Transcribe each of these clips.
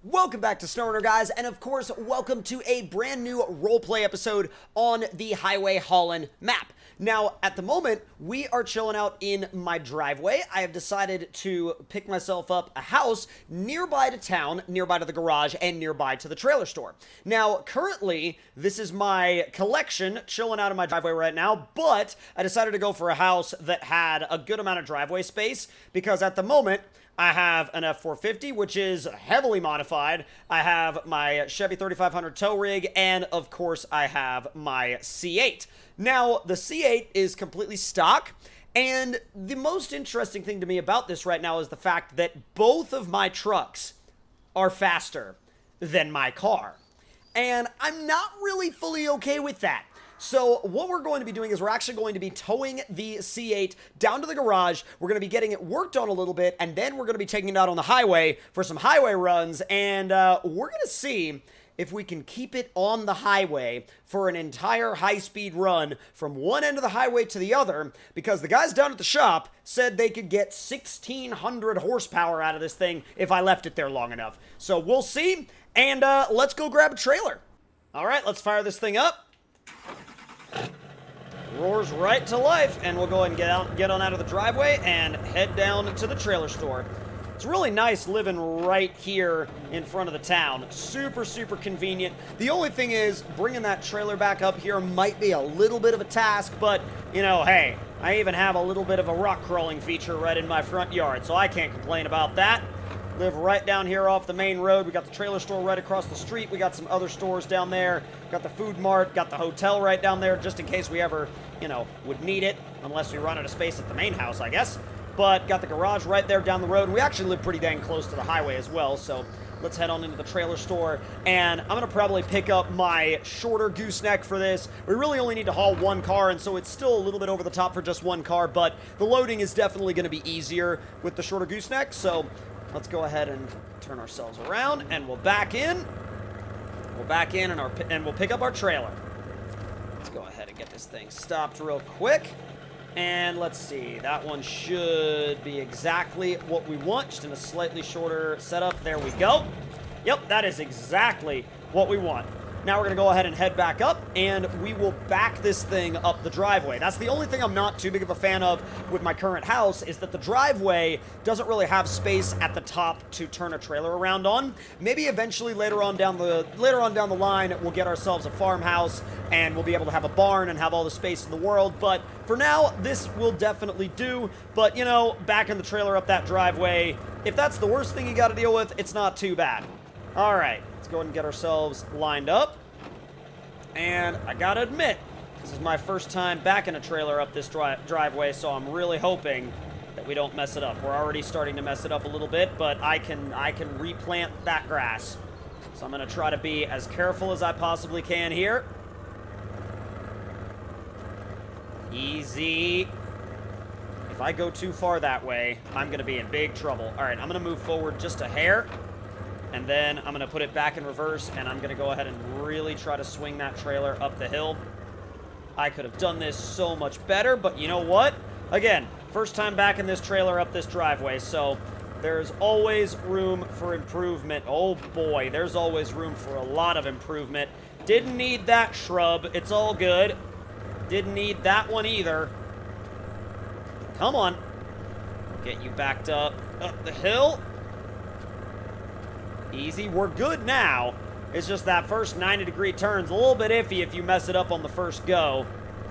Welcome back to SnowRunner, guys, and of course, welcome to a brand new roleplay episode on the Highway Holland map. Now, at the moment, we are chilling out in my driveway. I have decided to pick myself up a house nearby to town, nearby to the garage, and nearby to the trailer store. Now, currently, this is my collection chilling out in my driveway right now, but I decided to go for a house that had a good amount of driveway space because at the moment, I have an F450, which is heavily modified. I have my Chevy 3500 tow rig, and of course, I have my C8. Now, the C8 is completely stock, and the most interesting thing to me about this right now is the fact that both of my trucks are faster than my car. And I'm not really fully okay with that. So what we're going to be doing is we're actually going to be towing the C8 down to the garage. We're going to be getting it worked on a little bit, and then we're going to be taking it out on the highway for some highway runs, and we're going to see if we can keep it on the highway for an entire high-speed run from one end of the highway to the other, because the guys down at the shop said they could get 1,600 horsepower out of this thing if I left it there long enough. So we'll see, and let's go grab a trailer. All right, let's fire this thing up. Roars right to life, and we'll go ahead and get on out of the driveway and head down to the trailer store. It's really nice living right here in front of the town. Super, super convenient. The only thing is, bringing that trailer back up here might be a little bit of a task, but, you know, hey, I even have a little bit of a rock crawling feature right in my front yard, so I can't complain about that. Live right down here off the main road. We got the trailer store right across the street. We got some other stores down there. Got the food mart, got the hotel right down there, just in case we ever, you know, would need it, unless we run out of space at the main house, I guess. But got the garage right there down the road, and we actually live pretty dang close to the highway as well, so let's head on into the trailer store, and I'm going to probably pick up my shorter gooseneck for this. We really only need to haul one car, and so it's still a little bit over the top for just one car, but the loading is definitely going to be easier with the shorter gooseneck, so let's go ahead and turn ourselves around, and we'll back in. We'll back in, and we'll pick up our trailer. Let's go ahead and get this thing stopped real quick. And let's see, that one should be exactly what we want, just in a slightly shorter setup. There we go. Yep, that is exactly what we want. Now we're going to go ahead and head back up, and we will back this thing up the driveway. That's the only thing I'm not too big of a fan of with my current house, is that the driveway doesn't really have space at the top to turn a trailer around on. Maybe eventually later on down the line, we'll get ourselves a farmhouse, and we'll be able to have a barn and have all the space in the world. But for now, this will definitely do. But, you know, backing the trailer up that driveway, if that's the worst thing you got to deal with, it's not too bad. All right. Go ahead and get ourselves lined up. And I gotta admit, this is my first time backing a trailer up this driveway, so I'm really hoping that we don't mess it up. We're already starting to mess it up a little bit, but I can replant that grass. So I'm gonna try to be as careful as I possibly can here. Easy. If I go too far that way, I'm gonna be in big trouble. All right, I'm gonna move forward just a hair. And then I'm going to put it back in reverse, and I'm going to go ahead and really try to swing that trailer up the hill. I could have done this so much better, but you know what? Again, first time backing this trailer up this driveway, so there's always room for improvement. Oh boy, there's always room for a lot of improvement. Didn't need that shrub. It's all good. Didn't need that one either. Come on. Get you backed up the hill. Easy. We're good now. It's just that first 90-degree turn's a little bit iffy if you mess it up on the first go.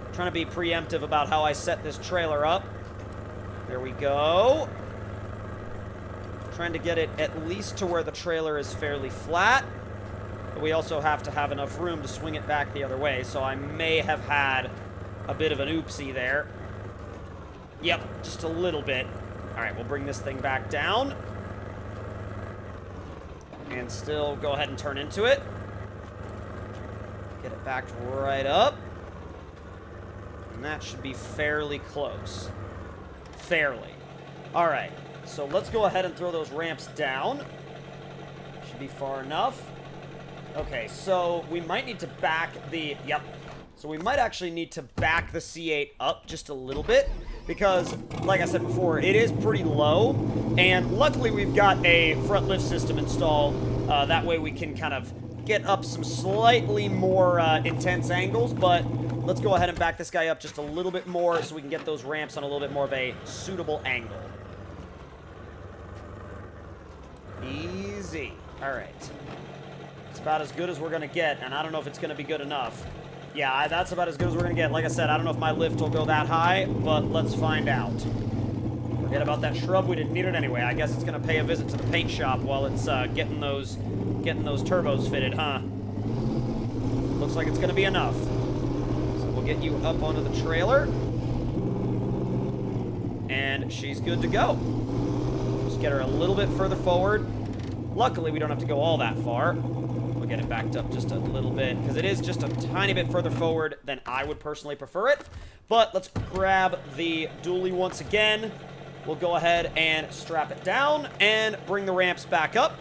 I'm trying to be preemptive about how I set this trailer up. There we go. Trying to get it at least to where the trailer is fairly flat. But we also have to have enough room to swing it back the other way, so I may have had a bit of an oopsie there. Yep, just a little bit. All right, we'll bring this thing back down. And still go ahead and turn into it. Get it backed right up. And that should be fairly close. Fairly. All right. So let's go ahead and throw those ramps down. Should be far enough. Okay, so we might need to back the... Yep. So we might actually need to back the C8 up just a little bit. Because, like I said before, it is pretty low. And luckily we've got a front lift system installed That way we can kind of get up some slightly more intense angles, but let's go ahead and back this guy up just a little bit more so we can get those ramps on a little bit more of a suitable angle. Easy. All right. It's about as good as we're going to get, and I don't know if it's going to be good enough. Yeah, that's about as good as we're going to get. Like I said, I don't know if my lift will go that high, but let's find out. Forget about that shrub. We didn't need it anyway. I guess it's going to pay a visit to the paint shop while it's getting those turbos fitted, huh? Looks like it's going to be enough. So we'll get you up onto the trailer. And she's good to go. Just get her a little bit further forward. Luckily, we don't have to go all that far. We'll get it backed up just a little bit, because it is just a tiny bit further forward than I would personally prefer it. But let's grab the dually once again. We'll go ahead and strap it down and bring the ramps back up.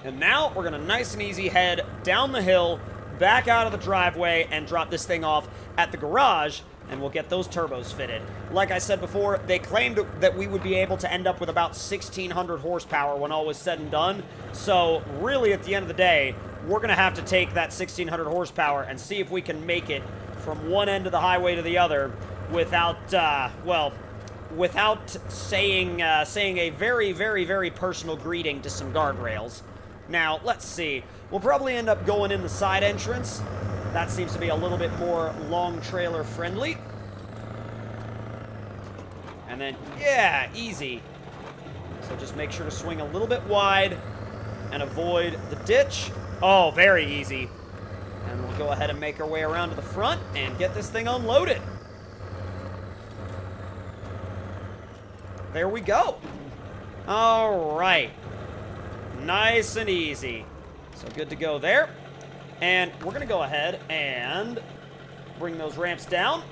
And now we're going to nice and easy head down the hill, back out of the driveway, and drop this thing off at the garage, and we'll get those turbos fitted. Like I said before, they claimed that we would be able to end up with about 1,600 horsepower when all was said and done. So really, at the end of the day, we're going to have to take that 1,600 horsepower and see if we can make it from one end of the highway to the other without, without saying a very, very, very personal greeting to some guardrails. Now, let's see. We'll probably end up going in the side entrance. That seems to be a little bit more long trailer friendly. And then, yeah, easy. So just make sure to swing a little bit wide and avoid the ditch. Oh, very easy. And we'll go ahead and make our way around to the front and get this thing unloaded. There we go. All right. Nice and easy. So good to go there. And we're going to go ahead and bring those ramps down,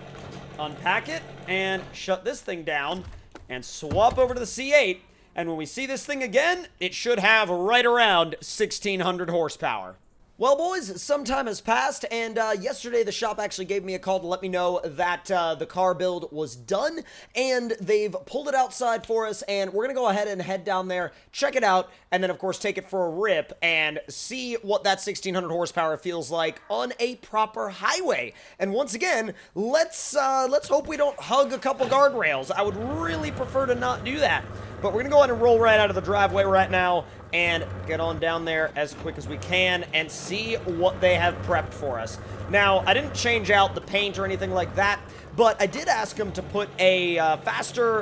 unpack it, and shut this thing down, and swap over to the C8. And when we see this thing again, it should have right around 1,600 horsepower. Well, boys, some time has passed, and yesterday the shop actually gave me a call to let me know that the car build was done, and they've pulled it outside for us, and we're going to go ahead and head down there, check it out, and then, of course, take it for a rip and see what that 1,600 horsepower feels like on a proper highway. And once again, let's hope we don't hug a couple guardrails. I would really prefer to not do that. But we're going to go ahead and roll right out of the driveway right now and get on down there as quick as we can and see what they have prepped for us. Now, I didn't change out the paint or anything like that, but I did ask them to put a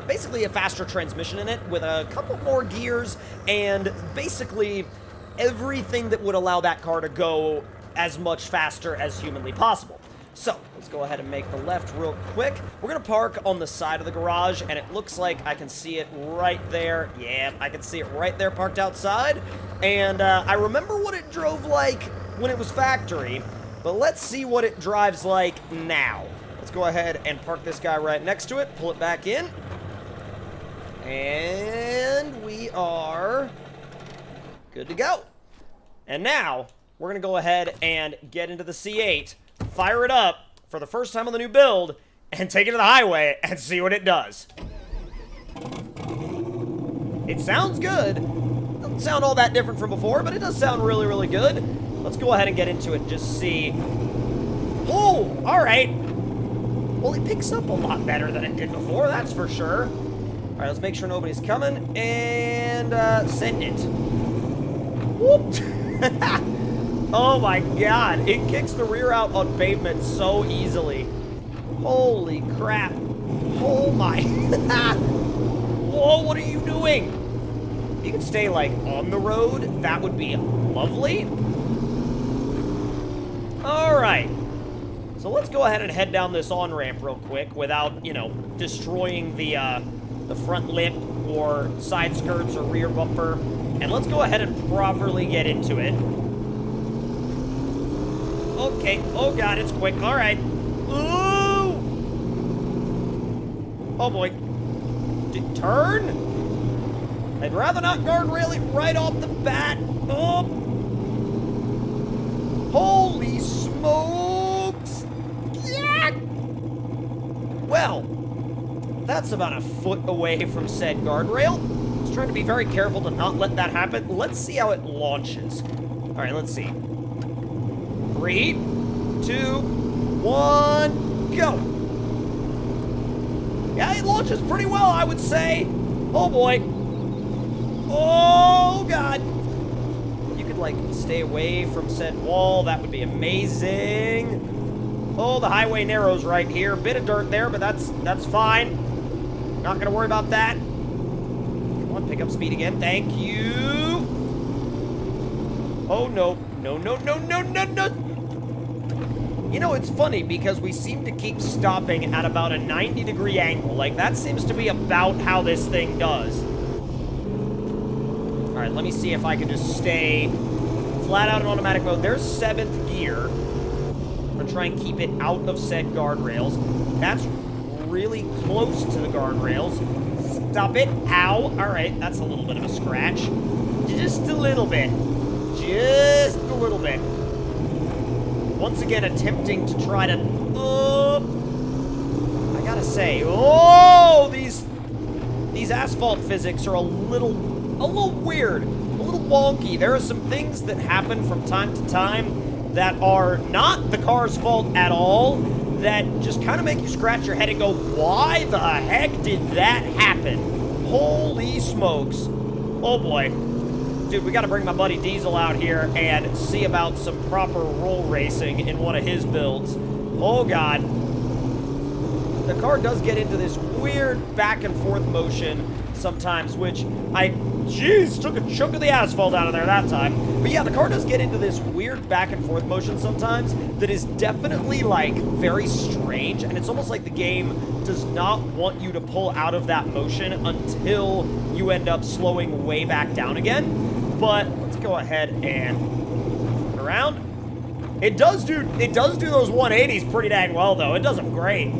basically a faster transmission in it with a couple more gears and basically everything that would allow that car to go as much faster as humanly possible. So, let's go ahead and make the left real quick. We're going to park on the side of the garage, and it looks like I can see it right there. Yeah, I can see it right there parked outside. And I remember what it drove like when it was factory, but let's see what it drives like now. Let's go ahead and park this guy right next to it, pull it back in. And we are good to go. And now, we're going to go ahead and get into the C8, fire it up for the first time on the new build, and take it to the highway and see what it does. It sounds good. Doesn't sound all that different from before, but it does sound really, really good. Let's go ahead and get into it and just see. Oh, all right. Well, it picks up a lot better than it did before, that's for sure. All right, let's make sure nobody's coming, and send it. Whoop. Oh my god, it kicks the rear out on pavement so easily. Holy crap. Oh my. Whoa, what are you doing? You can stay, like, on the road. That would be lovely. Alright. So let's go ahead and head down this on-ramp real quick without, you know, destroying the front lip or side skirts or rear bumper. And let's go ahead and properly get into it. Okay. Oh, God, it's quick. All right. Ooh! Oh, boy. Turn? I'd rather not guardrail it right off the bat. Oh! Holy smokes! Yeah! Well, that's about a foot away from said guardrail. Let's trying to be very careful to not let that happen. Let's see how it launches. All right, let's see. 3, 2, 1, go. Yeah, it launches pretty well, I would say. Oh, boy. Oh, God. You could, like, stay away from said wall. That would be amazing. Oh, the highway narrows right here. Bit of dirt there, but that's fine. Not gonna worry about that. Come on, pick up speed again. Thank you. Oh, no. No, no, no, no, no, no. You know, it's funny because we seem to keep stopping at about a 90-degree angle. Like, that seems to be about how this thing does. All right, let me see if I can just stay flat out in automatic mode. There's 7th gear. I'm gonna try and keep it out of said guardrails. That's really close to the guardrails. Stop it. Ow. All right, that's a little bit of a scratch. Just a little bit. Just a little bit. Once again, attempting to try to... I gotta say, these asphalt physics are a little weird, a little wonky. There are some things that happen from time to time that are not the car's fault at all, that just kind of make you scratch your head and go, why the heck did that happen? Holy smokes. Oh boy. Dude, we gotta bring my buddy Diesel out here and see about some proper roll racing in one of his builds. Oh God. The car does get into this weird back and forth motion sometimes, which jeez, took a chunk of the asphalt out of there that time. But yeah, the car does get into this weird back and forth motion sometimes that is definitely, like, very strange, and it's almost like the game does not want you to pull out of that motion until you end up slowing way back down again. But let's go ahead and turn around. It does do those 180s pretty dang well, though. It does them great.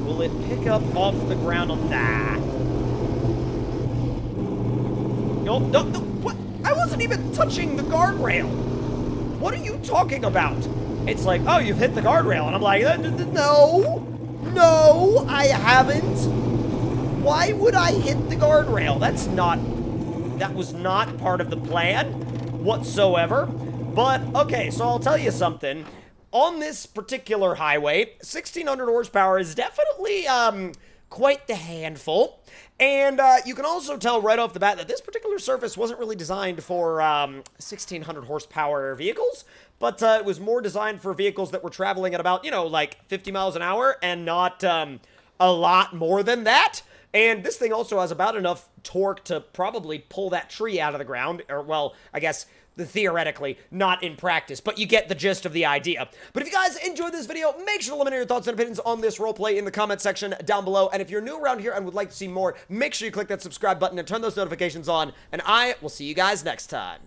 Will it pick up off the ground on that? No, what? I wasn't even touching the guardrail. What are you talking about? It's like, oh, you've hit the guardrail. And I'm like, no, I haven't. Why would I hit the guardrail? That was not part of the plan whatsoever. But, okay, so I'll tell you something. On this particular highway, 1,600 horsepower is definitely, quite the handful. And you can also tell right off the bat that this particular surface wasn't really designed for 1,600 horsepower vehicles, but it was more designed for vehicles that were traveling at about, you know, like 50 miles an hour and not a lot more than that. And this thing also has about enough torque to probably pull that tree out of the ground, or, well, I guess... theoretically, not in practice, but you get the gist of the idea. But if you guys enjoyed this video, make sure to let me know your thoughts and opinions on this roleplay in the comment section down below. And if you're new around here and would like to see more, make sure you click that subscribe button and turn those notifications on. And I will see you guys next time.